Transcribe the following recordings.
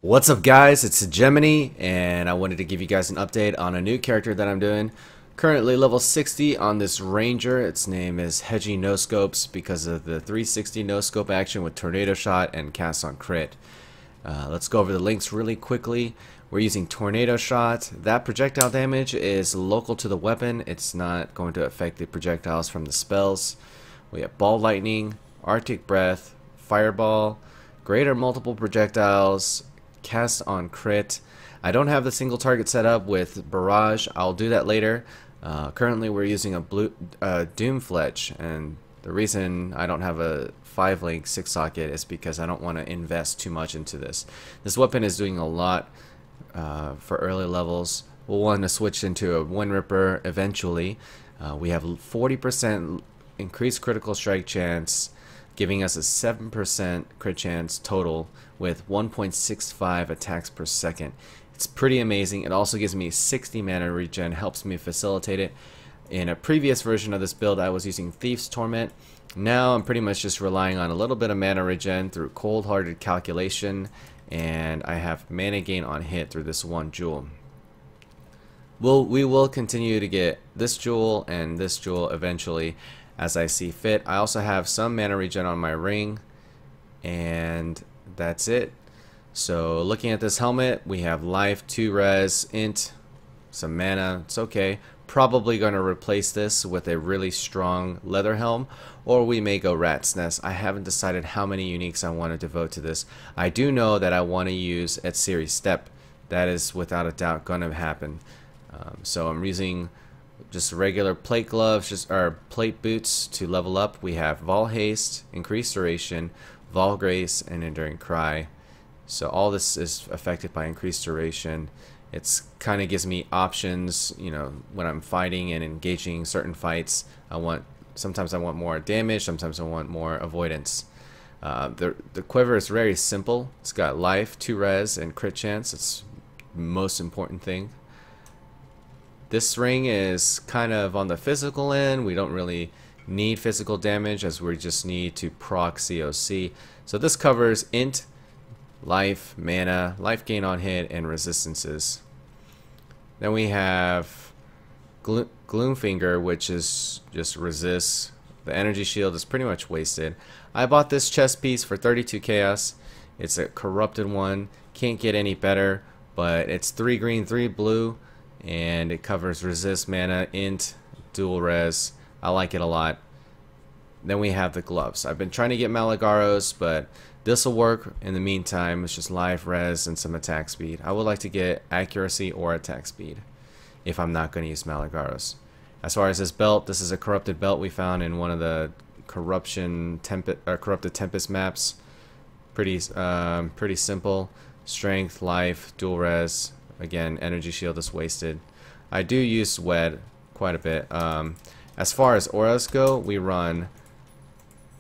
What's up guys, it's Gemini and I wanted to give you guys an update on a new character that I'm doing. Currently level 60 on this ranger. Its name is HegeNoScopes because of the 360 no scope action with tornado shot and cast on crit. Let's go over the links really quickly. We're using tornado shot. That projectile damage is local to the weapon. It's not going to affect the projectiles from the spells. We have ball lightning, arctic breath, fireball, greater multiple projectiles, cast on crit. I don't have the single target set up with barrage. I'll do that later. Currently we're using a doom fletch, and the reason I don't have a 5-link 6 socket is because I don't want to invest too much into this. This weapon is doing a lot for early levels. We'll want to switch into a Wind Ripper eventually. We have 40% increased critical strike chance, giving us a 7% crit chance total with 1.65 attacks per second. It's pretty amazing. It also gives me 60 mana regen, helps me facilitate it. In a previous version of this build I was using Thief's Torment. Now I'm pretty much just relying on a little bit of mana regen through cold-hearted calculation, and I have mana gain on hit through this one jewel. We will continue to get this jewel and this jewel eventually as I see fit. I also have some mana regen on my ring, and that's it. So looking at this helmet, we have life, 2 res, int, some mana. It's okay. Probably going to replace this with a really strong leather helm, or we may go rat's nest. I haven't decided how many uniques I want to devote to this. I do know that I want to use at series step. That is without a doubt going to happen. So I'm using just regular plate gloves, or plate boots to level up. We have Vol Haste, Increased Duration, Vol Grace, and Enduring Cry. So all this is affected by increased duration. It's kind of gives me options, you know, when I'm fighting and engaging certain fights. Sometimes I want more damage, sometimes I want more avoidance. The quiver is very simple. It's got life, 2 res, and crit chance. It's the most important thing. This ring is kind of on the physical end. We don't really need physical damage, as we just need to proc COC. So this covers int, life, mana, life gain on hit, and resistances. Then we have Gloomfinger, which is just resists. The energy shield is pretty much wasted. I bought this chest piece for 32 chaos. It's a corrupted one. Can't get any better, but it's 3 green, 3 blue, and it covers resist, mana, int, dual res. I like it a lot. Then we have the gloves. I've been trying to get Malagaros, but this will work in the meantime. It's just life, res, and some attack speed. I would like to get accuracy or attack speed if I'm not going to use Malagaros. As far as this belt, this is a corrupted belt we found in one of the corrupted Tempest maps. Pretty simple. Strength, life, dual res. Again, energy shield is wasted. I do use Wed quite a bit. As far as auras go, we run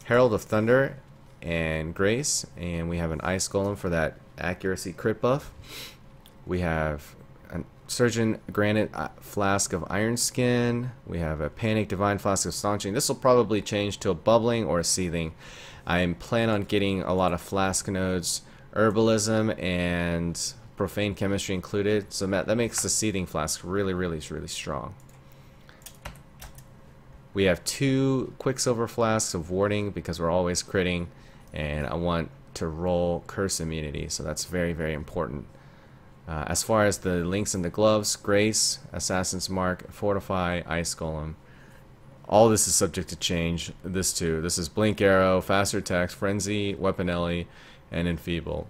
Herald of Thunder and Grace, and we have an Ice Golem for that accuracy crit buff. We have a Surgeon Granite Flask of Iron Skin. We have a Panic Divine Flask of Staunching. This will probably change to a Bubbling or a Seething. I plan on getting a lot of flask nodes, Herbalism, and Profane Chemistry included, so that makes the Seething Flask really strong. We have 2 Quicksilver Flasks of Warding because we're always critting, and I want to roll Curse Immunity, so that's very important. As far as the links in the gloves, Grace, Assassin's Mark, Fortify, Ice Golem. All this is subject to change. This too. This is Blink Arrow, Faster Attacks, Frenzy, Weaponelli, and Enfeeble.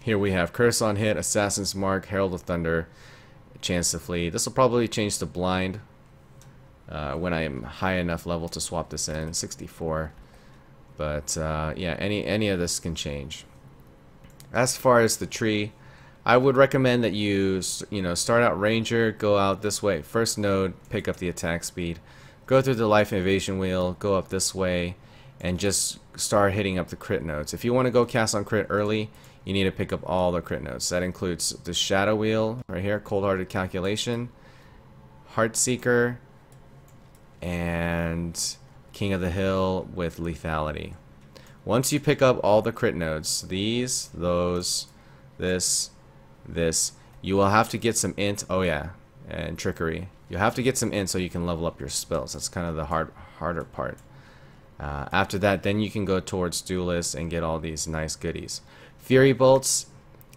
Here we have Curse on Hit, Assassin's Mark, Herald of Thunder, Chance to Flee. This will probably change to Blind when I am high enough level to swap this in, 64. But yeah, any of this can change. As far as the tree, I would recommend that you start out Ranger, go out this way. First node, pick up the attack speed. Go through the life evasion wheel, go up this way, and just start hitting up the crit nodes. If you want to go cast on crit early, you need to pick up all the crit nodes. That includes the Shadow Wheel right here, Cold-Hearted Calculation, Heartseeker, and King of the Hill with Lethality. Once you pick up all the crit nodes, these, those, this, this. You will have to get some int. Oh yeah, and trickery. You have to get some int so you can level up your spells. That's kind of the harder part. After that, then you can go towards duelist and get all these nice goodies. Fury bolts.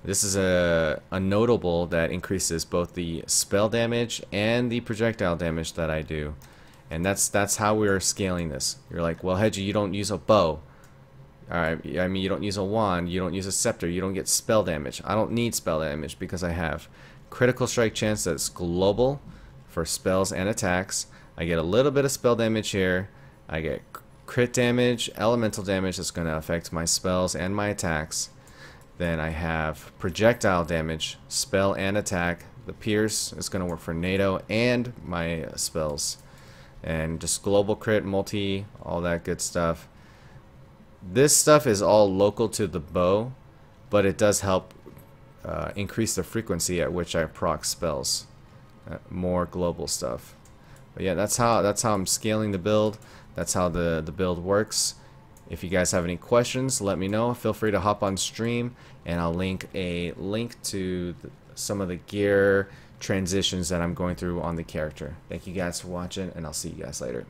This is a notable that increases both the spell damage and the projectile damage that I do. And that's how we're scaling this. You're like, well, Hege, you don't use a bow. Alright, I mean, you don't use a wand, you don't use a scepter, you don't get spell damage. I don't need spell damage because I have critical strike chance that's global for spells and attacks. I get a little bit of spell damage here. I get crit damage, elemental damage that's going to affect my spells and my attacks. Then I have projectile damage, spell and attack. The pierce is going to work for NATO and my spells. And just global crit, multi, all that good stuff. This stuff is all local to the bow, but it does help increase the frequency at which I proc spells. More global stuff. But yeah, that's how I'm scaling the build. That's how the build works. If you guys have any questions, let me know. Feel free to hop on stream, and I'll link a link to some of the gear transitions that I'm going through on the character. Thank you guys for watching, and I'll see you guys later.